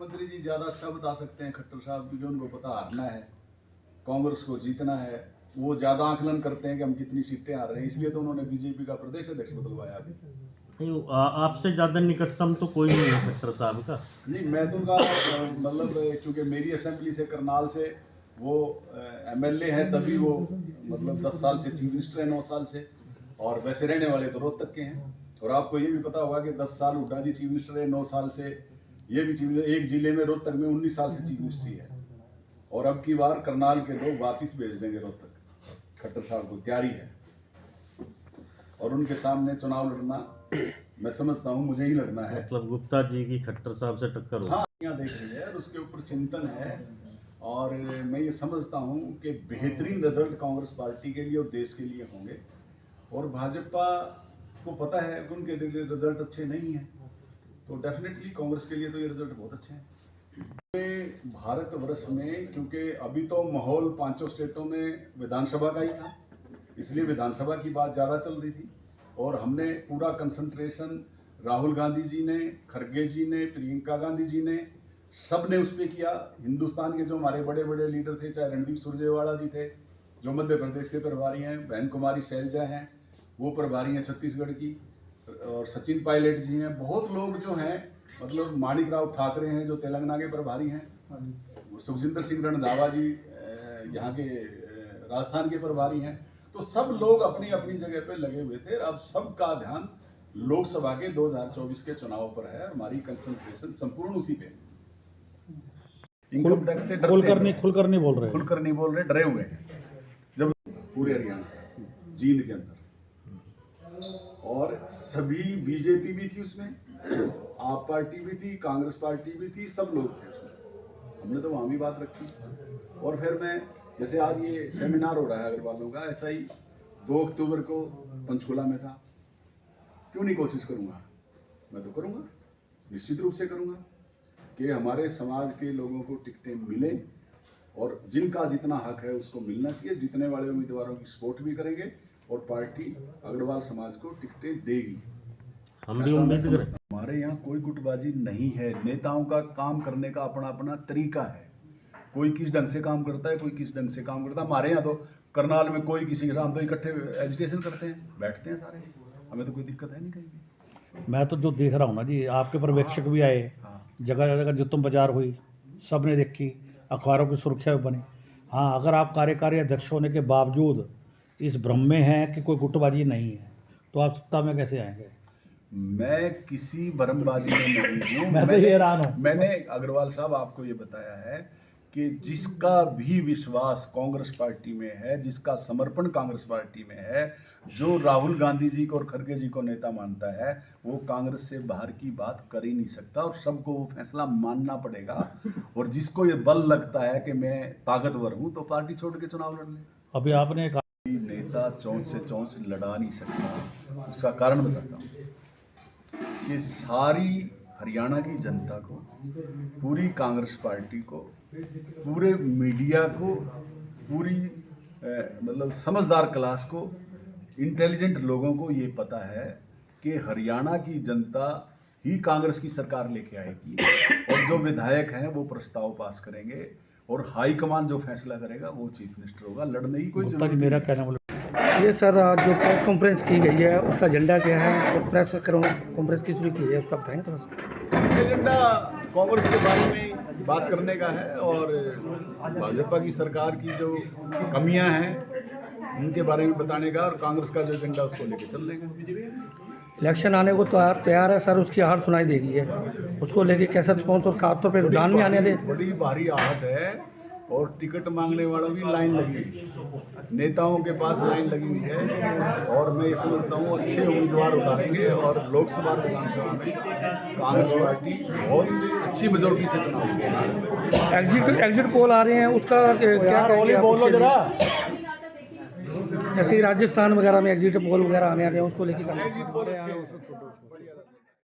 मुख्यमंत्री जी ज़्यादा अच्छा बता सकते हैं खट्टर साहब, क्योंकि उनको पता हारना है, कांग्रेस को जीतना है। वो ज़्यादा आकलन करते हैं कि हम कितनी सीटें हार रहे हैं, इसलिए तो उन्होंने बीजेपी का प्रदेश अध्यक्ष बदलवाया अभी। नहीं, आपसे ज़्यादा निकटतम तो कोई नहीं है खट्टर साहब का। नहीं, मैं तो उनका मतलब क्योंकि मेरी असेंबली से करनाल से वो एमएलए है, तभी वो मतलब 10 साल से चीफ मिनिस्टर है, 9 साल से, और वैसे रहने वाले तो रोहतक के हैं। और आपको ये भी पता होगा कि 10 साल हुड्डा जी चीफ मिनिस्टर है, 9 साल से ये भी चीफ मिनिस्टर, एक जिले में रोहतक में 19 साल से चीफ मिनिस्ट्री है। और अब की बार करनाल के लोग वापिस भेज देंगे रोहतक, खट्टर साहब को तैयारी है। और उनके सामने चुनाव लड़ना मैं समझता हूँ मुझे ही लड़ना है। मतलब गुप्ता जी की खट्टर साहब से टक्कर हो। हाँ, यहाँ देख रही है और उसके ऊपर चिंतन है। और मैं ये समझता हूँ कि बेहतरीन रिजल्ट कांग्रेस पार्टी के लिए और देश के लिए होंगे। और भाजपा को पता है कि उनके रिजल्ट अच्छे नहीं हैं, तो डेफिनेटली कांग्रेस के लिए तो ये रिजल्ट बहुत अच्छे हैं। भारतवर्ष में क्योंकि अभी तो माहौल 5 स्टेटों में विधानसभा का ही था, इसलिए विधानसभा की बात ज़्यादा चल रही थी। और हमने पूरा कंसंट्रेशन राहुल गांधी जी ने, खड़गे जी ने, प्रियंका गांधी जी ने, सब ने उस पर किया। हिंदुस्तान के जो हमारे बड़े बड़े लीडर थे, चाहे रणदीप सुरजेवाला जी थे जो मध्य प्रदेश के प्रभारी हैं, बहन कुमारी शैलजा हैं वो प्रभारी हैं छत्तीसगढ़ की, और सचिन पायलट जी हैं, बहुत लोग जो हैं, मतलब माणिक राव ठाकरे हैं जो तेलंगाना के प्रभारी हैं, सुखजिंदर सिंह रणधावा जी यहाँ के राजस्थान के प्रभारी हैं। तो सब लोग अपनी अपनी जगह पे लगे हुए थे। अब सबका ध्यान लोकसभा के 2024 के चुनाव पर है। हमारी कंसंट्रेशन संपूर्ण उसी पे। इनकम टैक्स से खुलकर नहीं बोल रहे, डरे हुए हैं। जब पूरे हरियाणा, जींद के अंदर, और सभी बीजेपी भी थी उसमें, आप पार्टी भी थी, कांग्रेस पार्टी भी थी, सब लोग थे उसमें। हमने तो वहाँ भी बात रखी। और फिर मैं, जैसे आज ये सेमिनार हो रहा है अग्रवालों का, ऐसा ही 2 अक्टूबर को पंचकुला में था। क्यों नहीं कोशिश करूँगा? मैं तो करूँगा, निश्चित रूप से करूँगा कि हमारे समाज के लोगों को टिकटें मिलें, और जिनका जितना हक है उसको मिलना चाहिए। जीतने वाले उम्मीदवारों की सपोर्ट भी करेंगे और पार्टी अग्रवाल समाज को टिकटें देगी। हम भी उम्मीद करते हैं। हमारे यहाँ कोई गुटबाजी नहीं है। नेताओं का काम करने का अपना अपना तरीका है। कोई किस ढंग से काम करता है, कोई किस ढंग से काम करता है। हमारे यहाँ तो करनाल में कोई किसी के साथ तो इकट्ठे एजिटेशन करते हैं, बैठते हैं सारे, हमें तो कोई दिक्कत है नहीं कहीं भी। मैं तो जो देख रहा हूँ ना जी, आपके पर्यवेक्षक भी आए, जगह जगह जुत्तम बाजार हुई, सब ने देखी, अखबारों की सुर्खियाँ भी बनी। हाँ, अगर आप कार्यकारी अध्यक्ष होने के बावजूद इस भ्रम में हैं कि कोई गुटबाजी नहीं है, तो आप सत्ता में कैसे आएंगे? मैं किसी भ्रमबाजी में नहीं हूँ। मैं तो ये हैरान हूँ। मैंने अग्रवाल साहब आपको ये बताया है कि जिसका भी विश्वास कांग्रेस पार्टी में है, जिसका समर्पण कांग्रेस पार्टी में है, जो राहुल गांधी जी को और खड़गे जी को नेता मानता है, वो कांग्रेस से बाहर की बात कर ही नहीं सकता, और सबको वो फैसला मानना पड़ेगा। और जिसको ये बल लगता है कि मैं ताकतवर हूँ, तो पार्टी छोड़ के चुनाव लड़ ले। अभी आपने कहा नेता चौंच से चौंच लड़ा नहीं सकता। उसका कारण बताता हूँ कि सारी हरियाणा की जनता को, पूरी कांग्रेस पार्टी को, पूरे मीडिया को, पूरी मतलब समझदार क्लास को, इंटेलिजेंट लोगों को ये पता है कि हरियाणा की जनता ही कांग्रेस की सरकार लेके आएगी, और जो विधायक हैं वो प्रस्ताव पास करेंगे, और हाईकमान जो फैसला करेगा वो चीफ मिनिस्टर होगा। लड़ने की कोई जरूरत मेरा कहना बोला ये सर, जो प्रेस कॉन्फ्रेंस की गई है उसका एजेंडा क्या है, और प्रेस कॉन्फ्रेंस किस लिए की है उसका बताएंगे थोड़ा सा। एजेंडा कांग्रेस के बारे में बात करने का है, और भाजपा की सरकार की जो कमियां हैं उनके बारे में बताने का, और कांग्रेस का जो एजेंडा उसको लेके चल देंगे। इलेक्शन आने को तो आप तैयार है सर, उसकी हार सुनाई देगी है, उसको लेके कैसा रिस्पॉन्स और खासतौर पर रुझान भी आने दे। बड़ी भारी आहट है, और टिकट मांगने वालों की लाइन लगी हुई है, नेताओं के पास लाइन लगी हुई है। और मैं ये समझता हूँ अच्छे उम्मीदवार उतारेंगे, और लोकसभा विधानसभा में कांग्रेस पार्टी बहुत अच्छी मेजोरिटी से चुनाव लड़ेगी। एग्जिट पोल आ रहे हैं, उसका क्या कहोगे आप? जैसे राजस्थान वगैरह में एग्जिट पोल वगैरह आने आ रहे हैं, उसको लेके